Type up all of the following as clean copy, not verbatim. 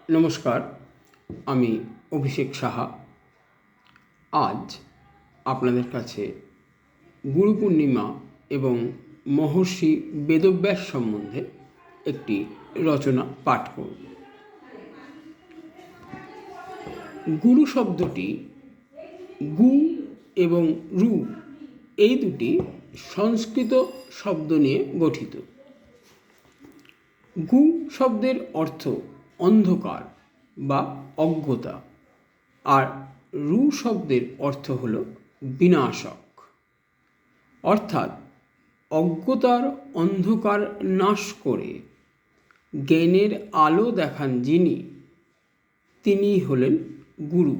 নমস্কার, আমি অভিষেক সাহা। আজ আপনাদের কাছে গুরু পূর্ণিমা এবং মহর্ষি বেদব্যাস সম্বন্ধে একটি রচনা পাঠ করব। গুরু শব্দটি গু এবং রু এই দুটি সংস্কৃত শব্দ নিয়ে গঠিত। গু শব্দের অর্থ অন্ধকার বা অজ্ঞতা, আর রু শব্দের অর্থ হল বিনাশক, অর্থাৎ অজ্ঞতার অন্ধকার নাশ করে জ্ঞানের আলো দেখান যিনি, তিনি হলেন গুরু।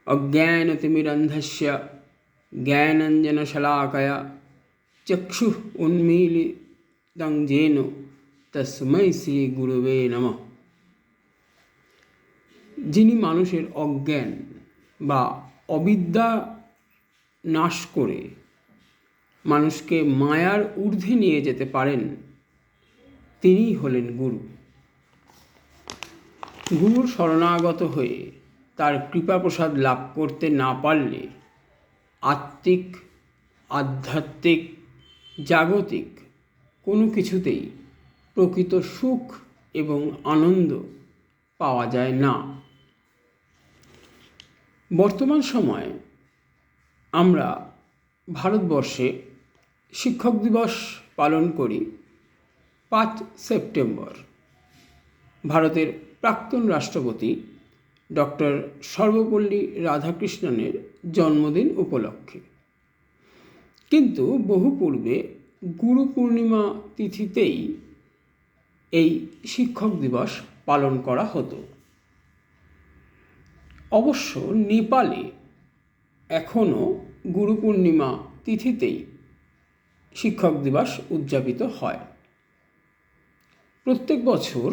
অজ্ঞানতিমিরন্ধস্য জ্ঞানাঞ্জনশলাকয়া চক্ষুঃ উন্মীলিतं येन তস্मै শ্রী গুরুবে নমঃ। যিনি মানুষের অজ্ঞান বা অবিদ্যা নাশ করে মানুষকে মায়ার ঊর্ধ্বে নিয়ে যেতে পারেন, তিনিই হলেন গুরু। গুরুর শরণাগত হয়ে তার কৃপাপ্রসাদ লাভ করতে না পারলে আত্মিক, আধ্যাত্মিক, জাগতিক কোনো কিছুতেই প্রকৃত সুখ এবং আনন্দ পাওয়া যায় না। বর্তমান সময়ে আমরা ভারতবর্ষে শিক্ষক দিবস পালন করি 5 সেপ্টেম্বর, ভারতের প্রাক্তন রাষ্ট্রপতি ডক্টর সর্বপল্লী রাধাকৃষ্ণনের জন্মদিন উপলক্ষে। কিন্তু বহু পূর্বে গুরু পূর্ণিমা তিথিতেই এই শিক্ষক দিবস পালন করা হতো। অবশ্য নেপালে এখনও গুরু পূর্ণিমা তিথিতেই শিক্ষক দিবস উদযাপিত হয়। প্রত্যেক বছর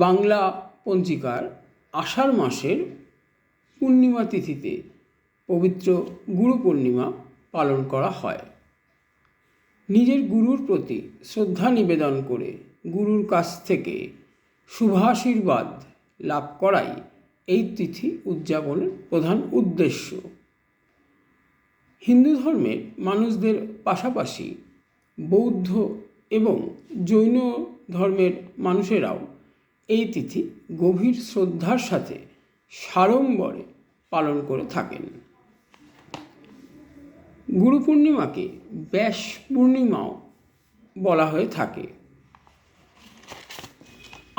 বাংলা পঞ্জিকার আষাঢ় মাসের পূর্ণিমা তিথিতে পবিত্র গুরু পূর্ণিমা পালন করা হয়। নিজের গুরুর প্রতি শ্রদ্ধা নিবেদন করে গুরুর কাছ থেকে শুভাশীর্বাদ লাভ করাই এই তিথি উদযাপনের প্রধান উদ্দেশ্য। হিন্দু ধর্মের মানুষদের পাশাপাশি বৌদ্ধ এবং জৈন ধর্মের মানুষেরাও এই তিথি গভীর শ্রদ্ধার সাথে সাড়ম্বরে পালন করে থাকেন। গুরু পূর্ণিমাকে ব্যাস পূর্ণিমাও বলা হয়ে থাকে।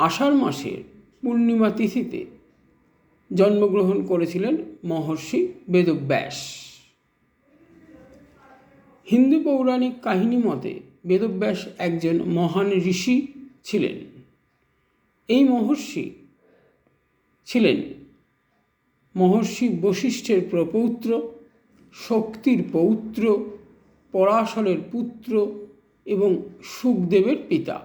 আষাঢ় মাসের পূর্ণিমা তিথিতে জন্মগ্রহণ করেছিলেন মহর্ষি বেদব্যাস। হিন্দু পৌরাণিক কাহিনী মতে বেদব্যাস একজন মহান ঋষি ছিলেন। এই মহর্ষি ছিলেন মহর্ষি বশিষ্ঠের প্রপৌত্র, শক্তির পৌত্র, পরাশরের পুত্র এবং সুখদেবের পিতা।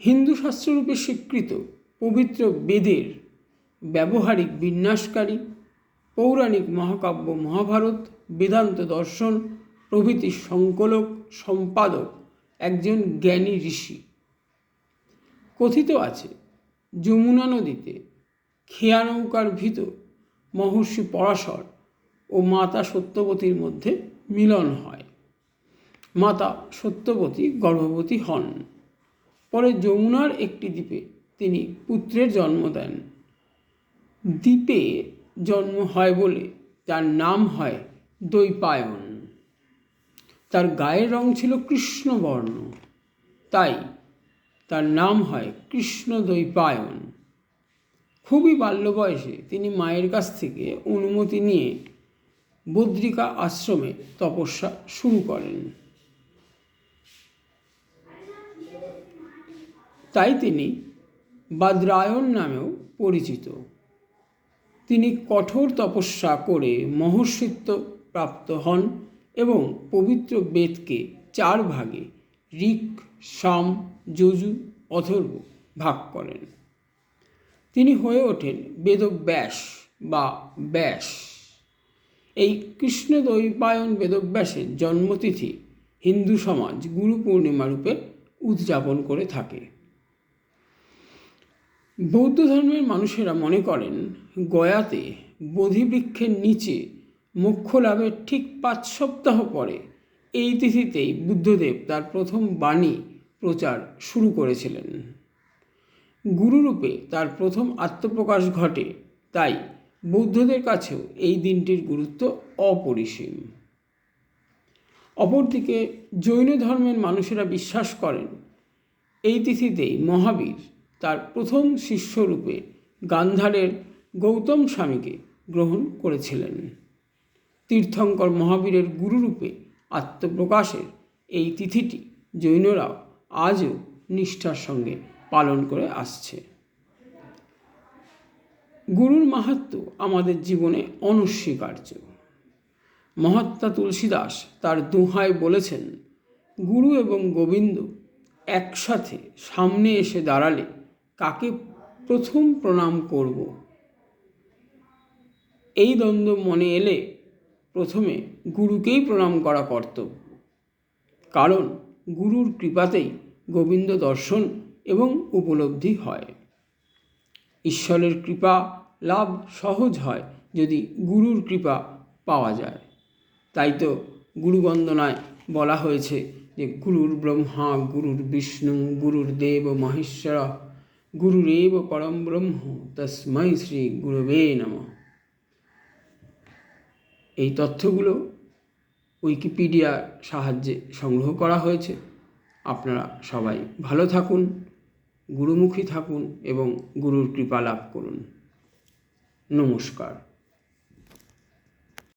হিন্দু শাস্ত্ররূপে স্বীকৃত পবিত্র বেদের ব্যবহারিক বিন্যাসকারী, পৌরাণিক মহাকাব্য মহাভারত, বেদান্ত দর্শন প্রভৃতির সংকলক, সম্পাদক একজন জ্ঞানী ঋষি। কথিত আছে যমুনা নদীতে খেয়া নৌকার ভিতর মহর্ষি পরাশর ও মাতা সত্যবতীর মধ্যে মিলন হয়। মাতা সত্যবতী গর্ভবতী হন। পরে যমুনার একটি দ্বীপে তিনি পুত্রের জন্ম দেন। দ্বীপে জন্ম হয় বলে তার নাম হয় দ্বৈপায়ন। তার গায়ের রং ছিল কৃষ্ণবর্ণ, তাই তার নাম হয় কৃষ্ণ দ্বৈপায়ন। খুবই বাল্য বয়সে তিনি মায়ের কাছ থেকে অনুমতি নিয়ে বদ্রিকা আশ্রমে তপস্যা শুরু করেন। তাই তিনি বাদরায়ণ নামেও পরিচিত। তিনি কঠোর তপস্যা করে মহর্ষিত্ব প্রাপ্ত হন এবং পবিত্র বেদকে 4 ভাগে ঋক্, সাম, যজু, অথর্ব ভাগ করেন। তিনি হয়ে ওঠেন বেদব্যাস বা ব্যাস। এই কৃষ্ণদ্বৈপায়ন বেদব্যাসের জন্মতিথি হিন্দু সমাজ গুরু পূর্ণিমা রূপে উদযাপন করে থাকে। বৌদ্ধ ধর্মের মানুষেরা মনে করেন গয়াতে বোধিবৃক্ষের নিচে মোক্ষ লাভের ঠিক 5 সপ্তাহ পরে এই তিথিতেই বুদ্ধদেব তার প্রথম বাণী প্রচার শুরু করেছিলেন। গুরুরূপে তার প্রথম আত্মপ্রকাশ ঘটে, তাই বৌদ্ধদের কাছেও এই দিনটির গুরুত্ব অপরিসীম। অপরদিকে জৈন ধর্মের মানুষেরা বিশ্বাস করেন এই তিথিতেই মহাবীর তার প্রথম শিষ্যরূপে গান্ধারের গৌতম স্বামীকে গ্রহণ করেছিলেন। তীর্থঙ্কর মহাবীরের গুরুরূপে আত্মপ্রকাশের এই তিথিটি জৈনরাও আজও নিষ্ঠার সঙ্গে পালন করে আসছে। গুরুর মাহাত্ম্য আমাদের জীবনে অনস্বীকার্য। মহাত্মা তুলসীদাস তার দোহায় বলেছেন, গুরু এবং গোবিন্দ একসাথে সামনে এসে দাঁড়ালে কাকে প্রথম প্রণাম করব? এই দ্বন্দ্ব মনে এলে প্রথমে গুরুকেই প্রণাম করা কর্তব্য, কারণ গুরুর কৃপাতেই গোবিন্দ দর্শন এবং উপলব্ধি হয়। ঈশ্বরের কৃপা লাভ সহজ হয় যদি গুরুর কৃপা পাওয়া যায়। তাই তো গুরুবন্দনায় বলা হয়েছে যে গুরুর ব্রহ্মা গুরুর বিষ্ণু গুরুর দেব মহেশ্বর গুরুরেব পরম ব্রহ্ম তস্मै শ্রী গুরবে নমঃ। এই তথ্যগুলো উইকিপিডিয়ার সাহায্যে সংগ্রহ করা হয়েছে। আপনারা সবাই ভালো থাকুন, গুরুমুখী থাকুন এবং গুরুর কৃপা লাভ করুন। নমস্কার।